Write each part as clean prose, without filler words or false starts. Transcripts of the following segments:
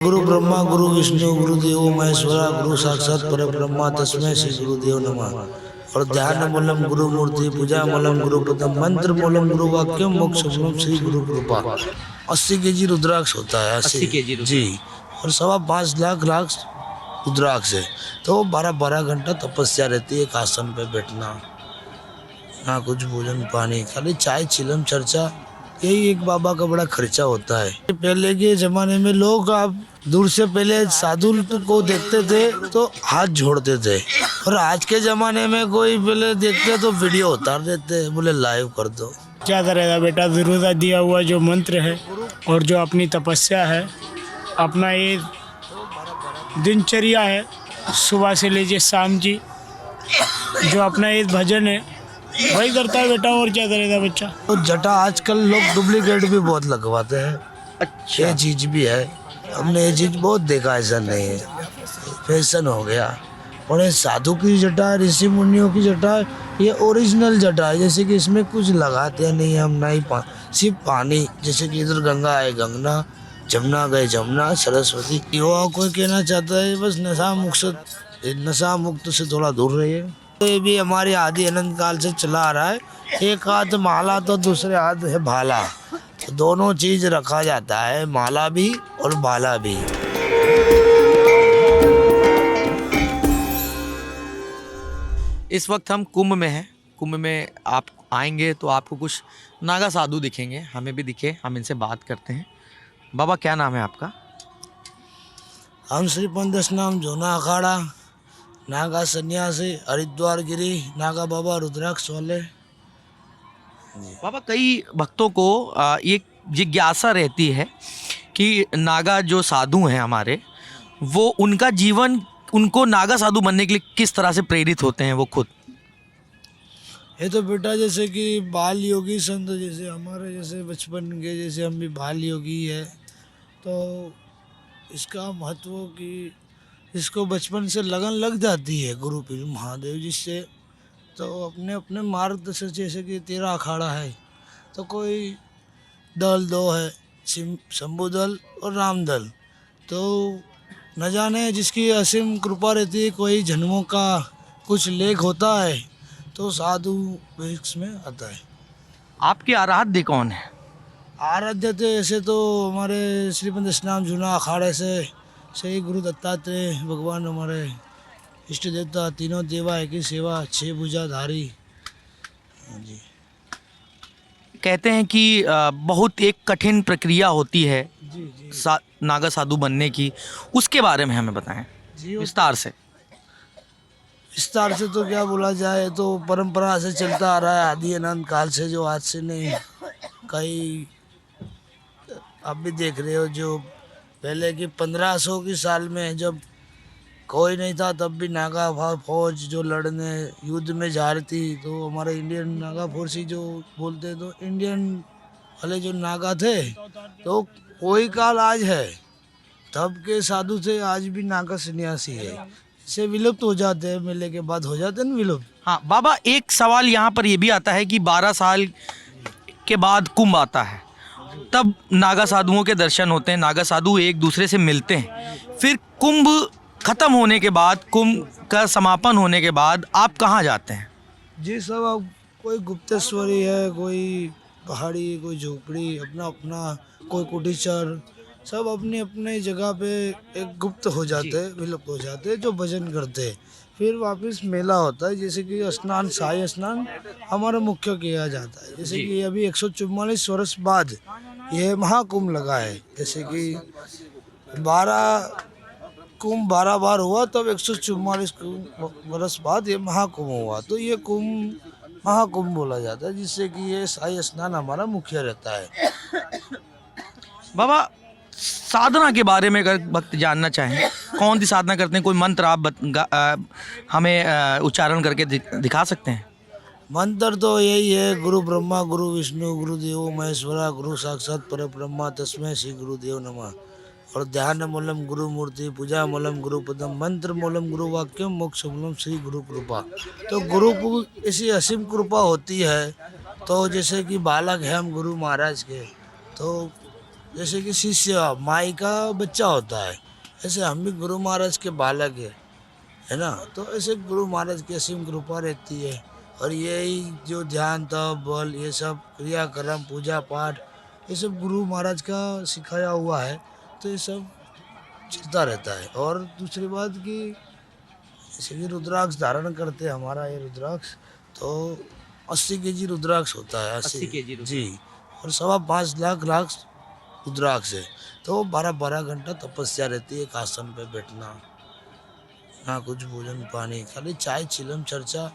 गुरु ब्रह्मा गुरु विष्णु गुरुदेव महेश्वरा गुरु साक्षात पर ब्रह्मा तस्मै श्री गुरुदेव नमः। और ध्यान मूलम गुरु मूर्ति पूजा मूलम गुरु पदम मंत्र मूलम गुरु वाक्यम मोक्ष मूलम श्री गुरु कृपा। 80 केजी रुद्राक्ष होता है। 80 केजी जी। और 5.25 लाख रुद्राक्ष है। तो 12 घंटा तपस्या रहती है। एक आसन पे बैठना, ना कुछ भोजन पानी, खाली चाय चिलम चर्चा, यही एक बाबा का बड़ा खर्चा होता है। पहले के जमाने में लोग आप दूर से पहले साधु को देखते थे तो हाथ जोड़ते थे, और आज के जमाने में कोई पहले देखते तो वीडियो उतार देते, बोले लाइव कर दो। क्या करेगा बेटा, गुरु दिया हुआ जो मंत्र है और जो अपनी तपस्या है, अपना ये दिनचर्या है, सुबह से लीजिए शाम जी, जो अपना ये भजन है वही करता है बेटा। और क्या करेगा बच्चा। तो जटा आजकल लोग डुप्लीकेट भी बहुत लगवाते हैं। अच्छा, ये चीज भी है, हमने ये चीज बहुत देखा, ऐसा नहीं है, फैशन हो गया। और ये साधु की जटा, ऋषि मुनियों की जटा, ये ओरिजिनल जटा है। जैसे कि इसमें कुछ लगाते नहीं हम, ना ही सिर्फ पानी। जैसे कि इधर गंगा है गंगा, जमुना गए जमुना, सरस्वती। युवा कोई कहना चाहता है बस नशा मुक्त से थोड़ा दूर रहिए। ये भी हमारे आदि अनंत काल से चला आ रहा है। एक हाथ माला तो दूसरे हाथ है भाला, तो दोनों चीज रखा जाता है, माला भी और भाला भी। इस वक्त हम कुंभ में हैं। कुंभ में आप आएंगे तो आपको कुछ नागा साधु दिखेंगे, हमें भी दिखे, हम इनसे बात करते हैं। बाबा क्या नाम है आपका? हम श्री पंदस नाम जोना अखाड़ा, नागा सन्यासी, हरिद्वार गिरी, नागा बाबा रुद्राक्ष वाले। बाबा कई भक्तों को ये जिज्ञासा रहती है कि नागा जो साधु हैं हमारे, वो उनका जीवन, उनको नागा साधु बनने के लिए किस तरह से प्रेरित होते हैं वो खुद? ये तो बेटा जैसे कि बाल योगी संत, जैसे हमारे जैसे बचपन के, जैसे हम भी बाल योगी है, तो इसका महत्व कि इसको बचपन से लगन लग जाती है गुरु पीर महादेव जी से। तो अपने अपने मार्गदर्शन, जैसे कि 13 अखाड़ा है, तो कोई दल 2 है, शंभु दल और राम दल। तो न जाने जिसकी असीम कृपा रहती है, कोई जन्मों का कुछ लेख होता है तो साधु वेश में आता है। आपके आराध्य कौन है? आराध्य थे ऐसे तो हमारे श्री पंदस नाम जूना अखाड़े से श्री गुरु दत्तात्रेय भगवान हमारे इष्ट देवता, तीनों देवा एक ही सेवा, 6 भुजाधारी। जी। कहते हैं कि बहुत एक कठिन प्रक्रिया होती है जी जी नागा साधु बनने की, उसके बारे में हमें बताएं जी। विस्तार से। विस्तार से तो क्या बोला जाए, तो परंपरा से चलता आ रहा है आदि अनंत काल से, जो आज से नहीं। कई आप भी देख रहे हो, जो पहले की 1500 की साल में जब कोई नहीं था, तब भी नागा फौज जो लड़ने युद्ध में जा रही थी, तो हमारे इंडियन नागा फोर्स ही जो बोलते, तो इंडियन वाले जो नागा थे, तो वही काल आज है। तब के साधु थे, आज भी नागा सन्यासी है। इसे विलुप्त हो जाते हैं, मेले के बाद हो जाते हैं विलुप्त। हाँ बाबा, एक सवाल यहाँ पर ये भी आता है कि 12 साल के बाद कुंभ आता है, तब नागा साधुओं के दर्शन होते हैं, नागा साधु एक दूसरे से मिलते हैं। फिर कुंभ खत्म होने के बाद, कुंभ का समापन होने के बाद आप कहाँ जाते हैं? जी सब, अब कोई गुप्तेश्वरी है, कोई पहाड़ी, कोई झोपड़ी, अपना अपना, कोई कुटीचर, सब अपनी अपनी जगह पे एक गुप्त हो जाते हैं, विलुप्त हो जाते हैं, जो भजन करते हैं। फिर वापस मेला होता है, जैसे कि स्नान, शाही स्नान हमारा मुख्य किया जाता है। जैसे कि अभी 144 वर्ष बाद यह महाकुंभ लगा है। जैसे कि 12 बार हुआ, तब 144 वर्ष बाद ये महाकुंभ हुआ, तो ये कुंभ महाकुंभ बोला जाता है, जिससे कि ये शाही स्नान हमारा मुख्य रहता है। बाबा साधना के बारे में अगर भक्त जानना चाहें, कौन सी साधना करते हैं? कोई मंत्र आप हमें उच्चारण करके दिखा सकते हैं? मंत्र तो यही है, गुरु ब्रह्मा गुरु विष्णु गुरुदेव महेश्वरा गुरु साक्षात पर ब्रह्मा तस्मै श्री गुरुदेव नमः। और ध्यान मूलम गुरु मूर्ति पूजा मूलम गुरु पदम मंत्र मूलम गुरु वाक्यम मोक्ष मूलम श्री गुरु कृपा। तो गुरु को ऐसी असीम कृपा होती है। तो जैसे कि बालक है हम गुरु महाराज के, तो जैसे कि शिष्य माई का बच्चा होता है, ऐसे हम भी गुरु महाराज के बालक है ना। तो ऐसे गुरु महाराज की असीम कृपा रहती है। और यही जो ध्यान तप बल ये सब क्रियाक्रम पूजा पाठ ये सब गुरु महाराज का सिखाया हुआ है। तो ये सब चलता रहता है। और दूसरी बात कि जैसे कि रुद्राक्ष धारण करते हैं, हमारा ये रुद्राक्ष तो 80 kg रुद्राक्ष होता है। 80 kg रुद्राक्ष। जी। और 5.25 लाख रुद्राक्ष है। तो 12-12 घंटा तपस्या रहती है, एक आसन पे बैठना, ना कुछ भोजन पानी, खाली चाय चिलम चर्चा,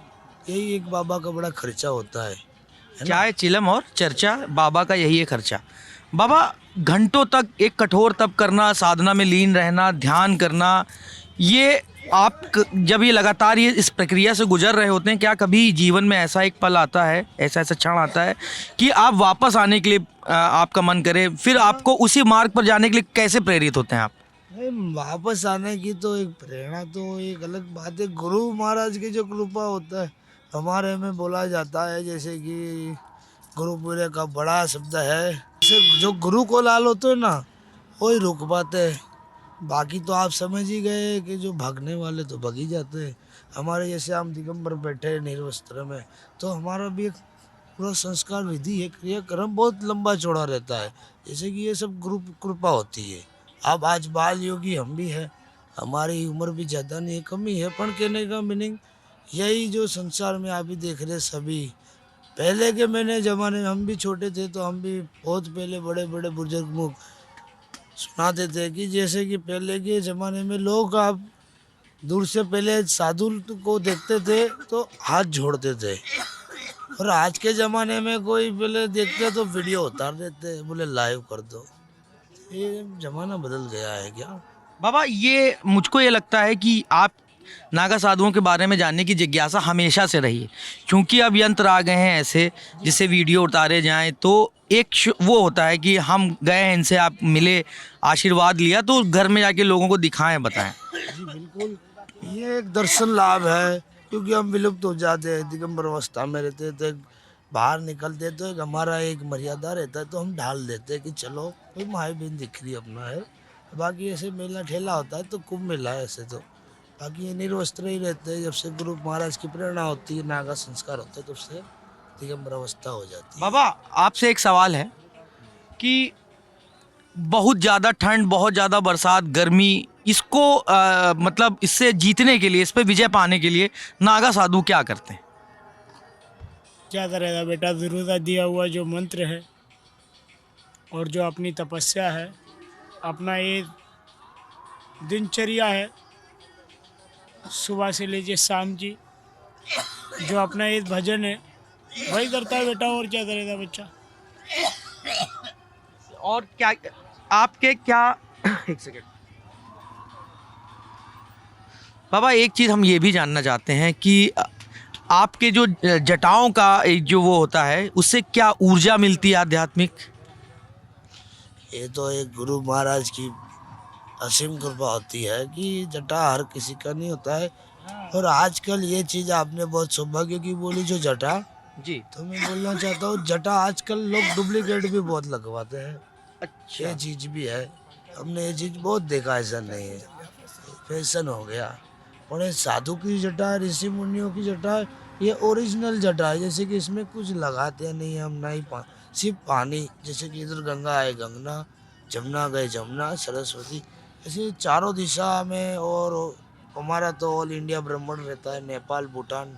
यही एक बाबा का बड़ा खर्चा होता है ना। चाय चिलम और चर्चा, बाबा का यही है खर्चा। बाबा घंटों तक एक कठोर तप करना, साधना में लीन रहना, ध्यान करना, ये आप जब ये लगातार ये इस प्रक्रिया से गुजर रहे होते हैं, क्या कभी जीवन में ऐसा एक पल आता है, ऐसा क्षण आता है कि आप वापस आने के लिए आपका मन करे, फिर आपको उसी मार्ग पर जाने के लिए कैसे प्रेरित होते हैं आप? नहीं, वापस आने की तो एक प्रेरणा तो एक अलग बात है। गुरु महाराज की जो कृपा होता है हमारे में बोला जाता है, जैसे कि गुरुपुरे का बड़ा शब्द है। जैसे जो गुरु को लाल होते हैं ना वही रुक पाते हैं। बाकी तो आप समझ ही गए कि जो भागने वाले तो भाग ही जाते हैं। हमारे जैसे हम दिगंबर बैठे हैं निर्वस्त्र में, तो हमारा भी एक पूरा संस्कार विधि है, क्रियाक्रम बहुत लंबा चौड़ा रहता है। जैसे कि ये सब गुरु कृपा होती है। अब आज बाल योगी हम भी है, हमारी उम्र भी ज़्यादा नहीं है, कम ही है, पर कहने का मीनिंग यही जो संसार में आप भी देख रहे सभी पहले के मैंने ज़माने में हम भी छोटे थे तो हम भी बहुत पहले बड़े बड़े बुजुर्ग मुख सुनाते थे कि जैसे कि पहले के ज़माने में लोग आप दूर से पहले साधु को देखते थे तो हाथ जोड़ते थे, और आज के ज़माने में कोई पहले देखते तो वीडियो उतार देते, बोले लाइव कर दो। ये ज़माना बदल गया है क्या? बाबा ये मुझको ये लगता है कि आप नागा साधुओं के बारे में जानने की जिज्ञासा हमेशा से रही है, क्योंकि अब यंत्र आ गए हैं ऐसे जिससे वीडियो उतारे जाएं, तो एक वो होता है कि हम गए हैं इनसे, आप मिले, आशीर्वाद लिया, तो घर में जाके लोगों को दिखाएं, बताएं। जी बिल्कुल, ये एक दर्शन लाभ है, क्योंकि हम विलुप्त हो जाते हैं, दिगंबर अवस्था में रहते थे, बाहर निकलते तो एक हमारा एक मर्यादा रहता है, तो हम ढाल देते हैं कि चलो कोई माई बहन दिख रही अपना है। बाकी ऐसे मेला ठेला होता है तो कुंभ मेला है ऐसे तो, बाकी ये निर्वस्त्र ही रहते हैं। जब से गुरु महाराज की प्रेरणा होती है, नागा संस्कार होता है, तब से दिगंबर अवस्था हो जाती है। बाबा आपसे एक सवाल है कि बहुत ज़्यादा ठंड, बहुत ज़्यादा बरसात, गर्मी, इसको मतलब इससे जीतने के लिए, इस पे विजय पाने के लिए नागा साधु क्या करते हैं? क्या करेगा बेटा, गुरु का दिया हुआ जो मंत्र है और जो अपनी तपस्या है, अपना ये दिनचर्या है, सुबह से लीजिए शाम की, जो अपना ये भजन है वही करता है बेटा, और क्या करेगा बच्चा। और क्या आपके क्या एक सेकेंड बाबा, एक चीज़ हम ये भी जानना चाहते हैं कि आपके जो जटाओं का एक जो वो होता है, उससे क्या ऊर्जा मिलती है आध्यात्मिक? ये तो एक गुरु महाराज की असीम कृपा होती है कि जटा हर किसी का नहीं होता है। और आजकल ये चीज़ आपने बहुत सौभाग्य की बोली, जो जटा, जी, तो मैं बोलना चाहता हूँ जटा आजकल लोग डुप्लीकेट भी बहुत लगवाते हैं। अच्छा, ये चीज़ भी है, हमने ये चीज़ बहुत देखा, ऐसा नहीं है, फैशन हो गया। और ये साधु की जटा है, ऋषि मुनियों की जटा है, ये ओरिजिनल जटा है। जैसे कि इसमें कुछ लगाते नहीं हम, ना ही सिर्फ पानी, जैसे कि इधर गंगा है गंगा, जमुना गए जमुना, सरस्वती, ऐसे चारों दिशा में। और हमारा तो ऑल इंडिया ब्राह्मण रहता है, नेपाल भूटान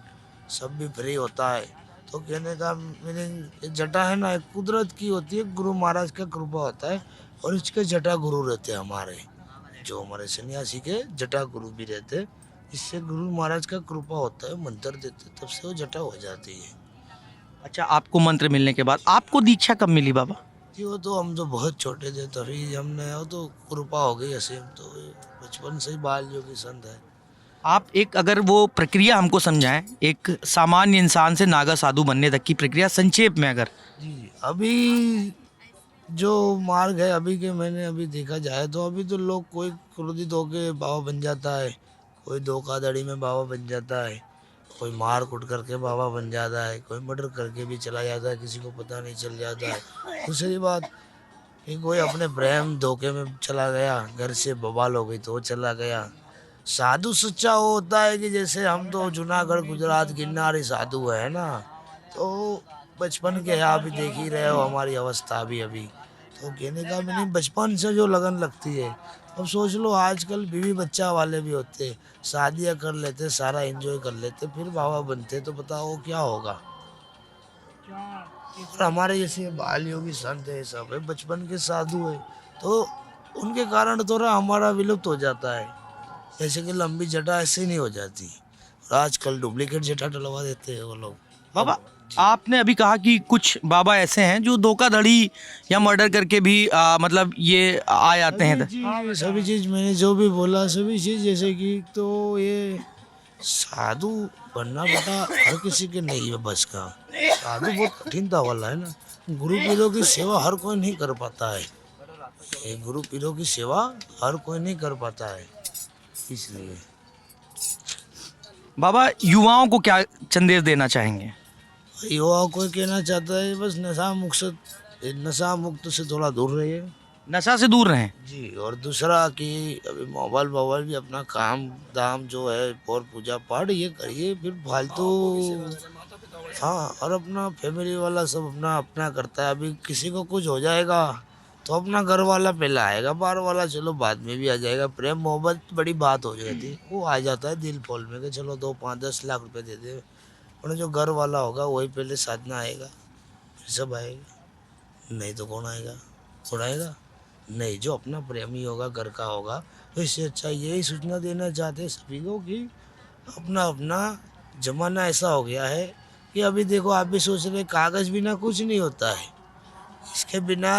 सब भी फ्री होता है। तो कहने का मीनिंग जटा है ना, एक कुदरत की होती है, गुरु महाराज का कृपा होता है। और इसके जटा गुरु रहते हैं हमारे, जो हमारे सन्यासी के जटा गुरु भी रहते हैं। इससे गुरु महाराज का कृपा होता है, मंत्र देते तब से वो जटा हो जाती है। अच्छा, आपको मंत्र मिलने के बाद आपको दीक्षा कब मिली बाबा? जी वो तो हम तो बहुत छोटे थे तभी हमने, वो तो कृपा हो गई असीम, तो बचपन से ही बाल योगी संत है। आप एक अगर वो प्रक्रिया हमको समझाएं, एक सामान्य इंसान से नागा साधु बनने तक की प्रक्रिया संक्षेप में अगर। जी अभी जो मार्ग है अभी के मैंने अभी देखा जाए तो अभी तो लोग कोई क्रोधित होके बाबा बन जाता है, कोई धोखाधड़ी में बाबा बन जाता है, कोई मार कुट करके बाबा बन जाता है, कोई मर्डर करके भी चला जाता है, किसी को पता नहीं चल जाता है। दूसरी बात कि कोई अपने प्रेम धोखे में चला गया, घर से बवाल हो गई तो वो चला गया। साधु सच्चा वो होता है कि जैसे हम तो जूनागढ़ गुजरात गिरनारी साधु है ना, तो बचपन के आप भी देख ही रहे हो हमारी अवस्था भी अभी। तो कहने का मीनिंग बचपन से जो लगन लगती है। अब सोच लो आजकल बीवी बच्चा वाले भी होते, शादियाँ कर लेते, सारा एंजॉय कर लेते, फिर बाबा बनते तो बताओ क्या होगा। और हमारे जैसे बाल योगी संत है, सब है, बचपन के साधु है, तो उनके कारण थोड़ा हमारा विलुप्त हो जाता है। जैसे कि लंबी जटा ऐसे नहीं हो जाती, और आजकल डुप्लीकेट जटा डलवा देते हैं वो लोग। बाबा आपने अभी कहा कि कुछ बाबा ऐसे हैं जो धोखाधड़ी या मर्डर करके भी मतलब ये आ जाते हैं। सभी चीज़ मैंने जो भी बोला सभी चीज़, जैसे कि तो ये साधु बनना बेटा हर किसी के नहीं है बस का। साधु बहुत कठिनता वाला है ना। गुरु पीरों की सेवा हर कोई नहीं कर पाता है। ये गुरु पीरों की सेवा हर कोई नहीं कर पाता है, इसलिए। बाबा युवाओं को क्या संदेश देना चाहेंगे? युवाओं को कहना चाहता है बस नशा मुक्त से थोड़ा दूर रहिए नशा से दूर रहें। जी। और दूसरा कि अभी मोबाइल भी अपना काम दाम जो है और पूजा पाठ ये करिए, फिर फालतू। हाँ, और अपना फैमिली वाला सब अपना अपना करता है। अभी किसी को कुछ हो जाएगा तो अपना घर वाला पहले आएगा, बाहर वाला चलो बाद में भी आ जाएगा। प्रेम मोहब्बत बड़ी बात हो जाती, वो आ जाता है दिल फोल में कि चलो 2 5 10 लाख रुपए दे दे, और जो घर वाला होगा वही पहले साधना आएगा, फिर सब आएगा। नहीं तो कौन आएगा? कौन आएगा? नहीं, जो अपना प्रेमी होगा घर का होगा। तो इससे अच्छा यही सूचना देना चाहते हैं सभी को कि अपना अपना जमाना ऐसा हो गया है कि अभी देखो आप भी सोच रहे कागज़ बिना कुछ नहीं होता है। इसके बिना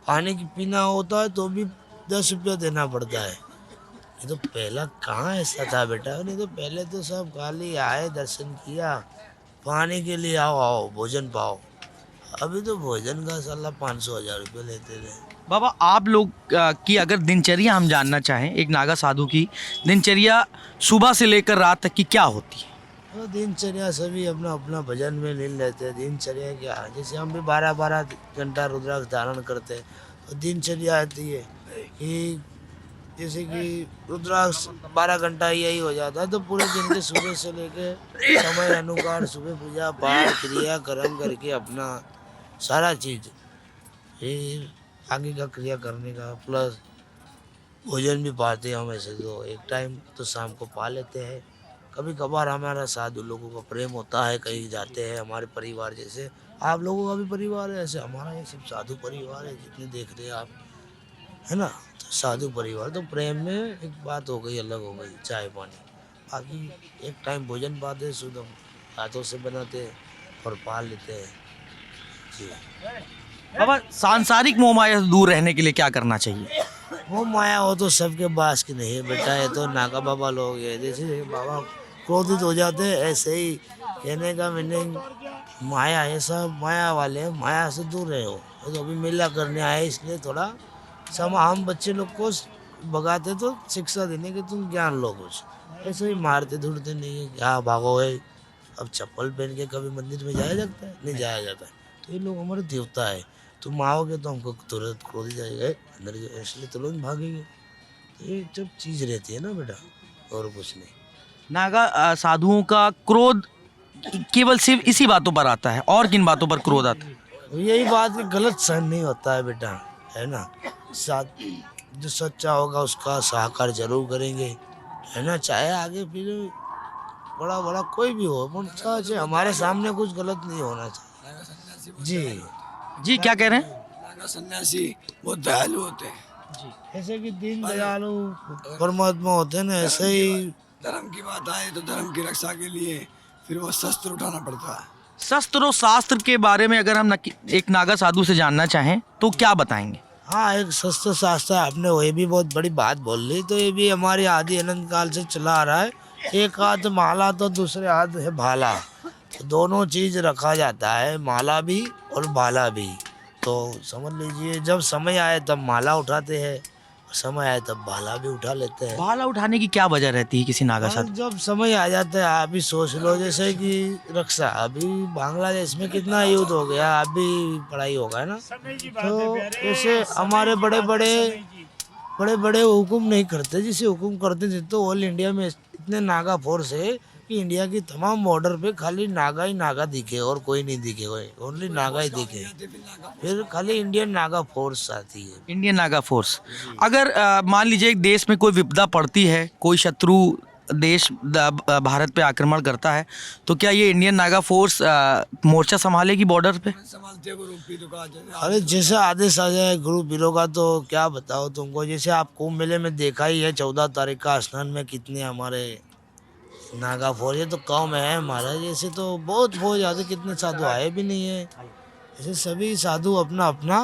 पानी की पीना होता है तो भी 10 रुपया देना पड़ता है। नहीं तो पहला कहाँ ऐसा था बेटा? नहीं तो पहले तो सब खाली आए, दर्शन किया, पानी के लिए आओ भोजन पाओ। अभी तो भोजन का साला 500-1000 रुपये लेते थे। बाबा आप लोग की अगर दिनचर्या हम जानना चाहें, एक नागा साधु की दिनचर्या सुबह से लेकर रात तक की क्या होती है? तो दिनचर्या सभी अपना अपना भजन में लीन रहते हैं। दिनचर्या क्या, जैसे हम भी 12-12 घंटा रुद्राक्ष धारण करते हैं, तो दिनचर्या आती है कि जैसे कि रुद्राक्ष 12 घंटा यही हो जाता है, तो पूरे दिन के सुबह से लेके समय अनुसार सुबह पूजा पाठ क्रिया कर्म करके अपना सारा चीज़, फिर आगे का क्रिया करने का, प्लस भोजन भी पाते हैं हम। ऐसे तो एक टाइम तो शाम को पा लेते हैं। कभी कभार हमारा साधु लोगों का प्रेम होता है, कहीं जाते हैं, हमारे परिवार जैसे आप लोगों का भी परिवार है, ऐसे हमारा ये सब साधु परिवार है जितने देख रहे हैं आप, है ना। तो साधु परिवार तो प्रेम में एक बात हो गई, अलग हो गई, चाय पानी। बाकी एक टाइम भोजन पाते हैं, शुद्ध हाथों से बनाते हैं और पा लेते हैं जी। बाबा सांसारिक मोह माया से दूर रहने के लिए क्या करना चाहिए? वो माया हो तो सबके पास की नहीं है बेटा। ये तो नागा बाबा लोग है, जैसे बाबा क्रोधित हो जाते हैं ऐसे ही। कहने का मीनिंग माया है, सब माया वाले हैं, माया से दूर रहे हो। तो अभी मेला करने आए इसलिए थोड़ा हम बच्चे लोग को भगाते तो शिक्षा देने के तुम ज्ञान लो कुछ, ऐसे ही मारते धुड़ते नहीं है। क्या भागो है, अब चप्पल पहन के कभी मंदिर में जाया जाता है? नहीं जाया जाता है। तो ये लोग हमारे देवता है, तुम आओगे तो हमको तुरंत क्रोधित जाएगा अंदर, इसलिए तुरंत भागेंगे। तो ये सब चीज़ रहती है ना बेटा, और कुछ नहीं। नागा साधुओं का क्रोध केवल सिर्फ इसी बातों पर आता है, और किन बातों पर क्रोध आता है? यही बात कि गलत सहन नहीं होता है बेटा, है ना। साथ जो सच्चा होगा उसका सहकार जरूर करेंगे, है ना। चाहे आगे फिर बड़ा बड़ा कोई भी हो, पर सच है, हमारे सामने कुछ गलत नहीं होना चाहिए जी। जी क्या कह रहे हैं? नागा सन्यासी बहुत दयालु होते हैं जी। ऐसे कि दीन दयालु परमात्मा होते हैं ना, ऐसे ही। धर्म की बात आए तो धर्म की रक्षा के लिए फिर वो शस्त्र उठाना पड़ता है। शस्त्र और शास्त्र के बारे में अगर हम एक नागा साधु से जानना चाहें तो क्या बताएंगे? हाँ, एक शस्त्र शास्त्र आपने वही भी बहुत बड़ी बात बोल ली। तो ये भी हमारे आदि अनंत काल से चला आ रहा है। एक हाथ माला तो दूसरे हाथ है भाला, तो दोनों चीज़ रखा जाता है, माला भी और भाला भी। तो समझ लीजिए जब समय आए तब माला उठाते हैं, समय आए तब भाला भी उठा लेते हैं। भाला उठाने की क्या वजह रहती है किसी नागा साधु? जब समय आ जाता है, आप भी सोच लो, जैसे कि रक्षा, अभी बांग्लादेश में कितना युद्ध हो गया, अभी पढ़ाई होगा ना, तो जैसे हमारे बड़े बड़े हुकुम नहीं करते, जिसे हुकुम करते थे तो ऑल इंडिया में इतने नागा फोर्स है कि इंडिया की तमाम बॉर्डर पे खाली नागा ही नागा दिखे और कोई नहीं दिखे, ओनली नागा ही दिखे, फिर खाली इंडियन नागा फोर्स आती है। Indian Naga force. अगर मान लीजिए एक देश में कोई विपदा पड़ती है, कोई शत्रु देश भारत पे आक्रमण करता है, तो क्या ये इंडियन नागा फोर्स मोर्चा संभालेगी बॉर्डर पे? संभालते गुरु पीर का अरे जैसे आदेश आ जाए गुरु पीरों का तो क्या बताओ तुमको, जैसे आप कुंभ मेले में देखा ही है 14 तारीख का स्नान में कितने हमारे नागा फौज है, तो कम है हमारा, जैसे तो बहुत फौज आते, कितने साधु आए भी नहीं है, ऐसे सभी साधु अपना अपना,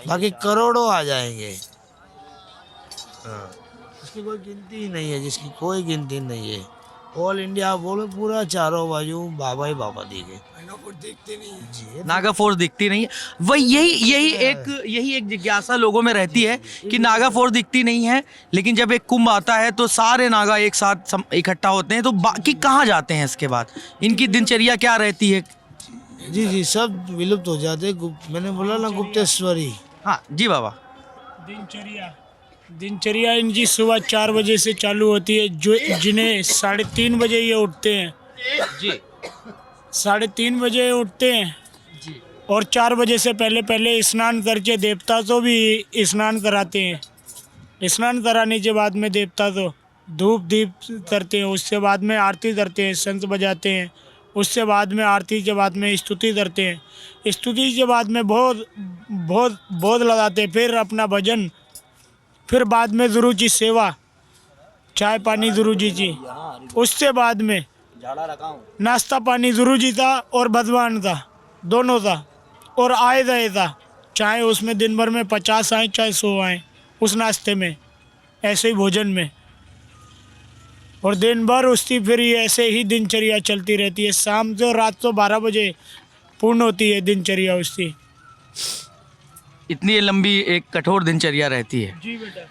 बाकी करोड़ों आ जाएंगे। हाँ, इसकी कोई गिनती ही नहीं है, जिसकी कोई गिनती नहीं है। ऑल इंडिया बोलो पूरा चारों बाजू बाबा ही बाबा दिखे। देखते नहीं है जी, नागा फोर्स दिखती नहीं है। वही यही एक जिज्ञासा लोगों में रहती है कि नागा फोर्स दिखती नहीं है, लेकिन जब एक कुंभ आता है तो सारे नागा एक साथ इकट्ठा होते हैं, तो बाकी कहाँ जाते हैं इसके बाद? इनकी दिनचर्या क्या रहती है? जी सब विलुप्त हो जाते, मैंने बोला ना गुप्तेश्वरी। हाँ जी बाबा। दिनचर्या इनकी सुबह 4 बजे से चालू होती है, जो जिन्हें 3:30 बजे ये उठते हैं जी। 3:30 बजे उठते हैं जी। और 4 बजे से पहले स्नान करके देवता को भी स्नान कराते हैं। स्नान कराने के बाद में देवता को धूप दीप करते हैं, उसके बाद में आरती करते हैं, शंख बजाते हैं, उससे बाद में आरती के बाद में स्तुति करते हैं, स्तुति के बाद में बहुत लगाते हैं, फिर अपना भजन, फिर बाद में गुरु जी सेवा, चाय पानी गुरु जी की, उससे बाद में नाश्ता पानी गुरु जी था और भगवान था, दोनों था, और आए गए था, चाहे उसमें दिन भर में 50 आए चाहे 100 आए उस नाश्ते में, ऐसे ही भोजन में, और दिन भर उसकी फिर ये ऐसे ही दिनचर्या चलती रहती है। शाम से रात को 12 बजे पूर्ण होती है दिनचर्या उसकी। इतनी लंबी एक कठोर दिनचर्या रहती है। जी बेटा,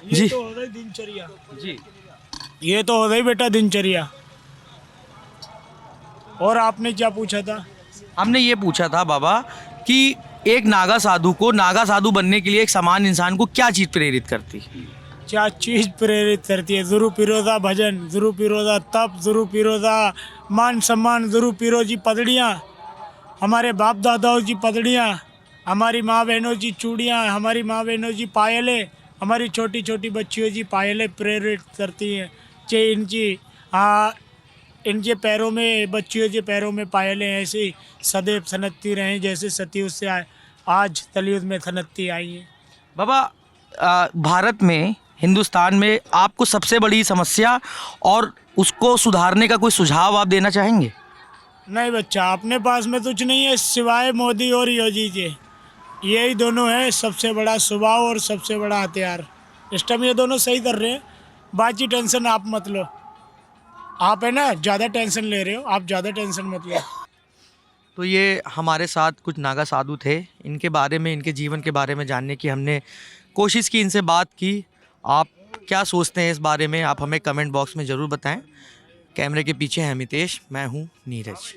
जी। ये तो हो गई दिनचर्या, जी। ये तो हो गई बेटा दिनचर्या। और आपने क्या पूछा था? हमने ये पूछा था बाबा कि एक नागा साधु को नागा साधु बनने के लिए एक सामान्य इंसान को क्या चीज़ प्रेरित करती है? क्या चीज़ प्रेरित करती है? गुरु पीरोजा भजन, गुरु पीरोजा तप, गुरु पीरोजा मान सम्मान, गुरु पीरो जी पगड़ियाँ, हमारे बाप दादाओं की पगड़ियाँ, हमारी माँ बहनों की चूड़ियाँ, हमारी माँ बहनों की पायलें, हमारी छोटी छोटी बच्चियों की पायलें प्रेरित करती हैं कि इनके पैरों में, बच्चियों के पैरों में पायलें ऐसे ही सदैव थनकती रहें जैसे सतयुग से आज कलयुग में थनकती आई हैं। बाबा, भारत में, हिंदुस्तान में आपको सबसे बड़ी समस्या और उसको सुधारने का कोई सुझाव आप देना चाहेंगे? नहीं बच्चा, अपने पास में कुछ नहीं है सिवाय मोदी और योगी के, यही दोनों है सबसे बड़ा स्वभाव और सबसे बड़ा हथियार। इस टाइम ये दोनों सही कर रहे हैं, बाकी टेंशन आप मत लो। आप है ना ज़्यादा टेंशन ले रहे हो, आप ज़्यादा टेंशन मत लो। तो ये हमारे साथ कुछ नागा साधु थे, इनके बारे में, इनके जीवन के बारे में जानने की हमने कोशिश की, इनसे बात की। आप क्या सोचते हैं इस बारे में, आप हमें कमेंट बॉक्स में ज़रूर बताएं। कैमरे के पीछे है मितेश, मैं हूँ नीरज।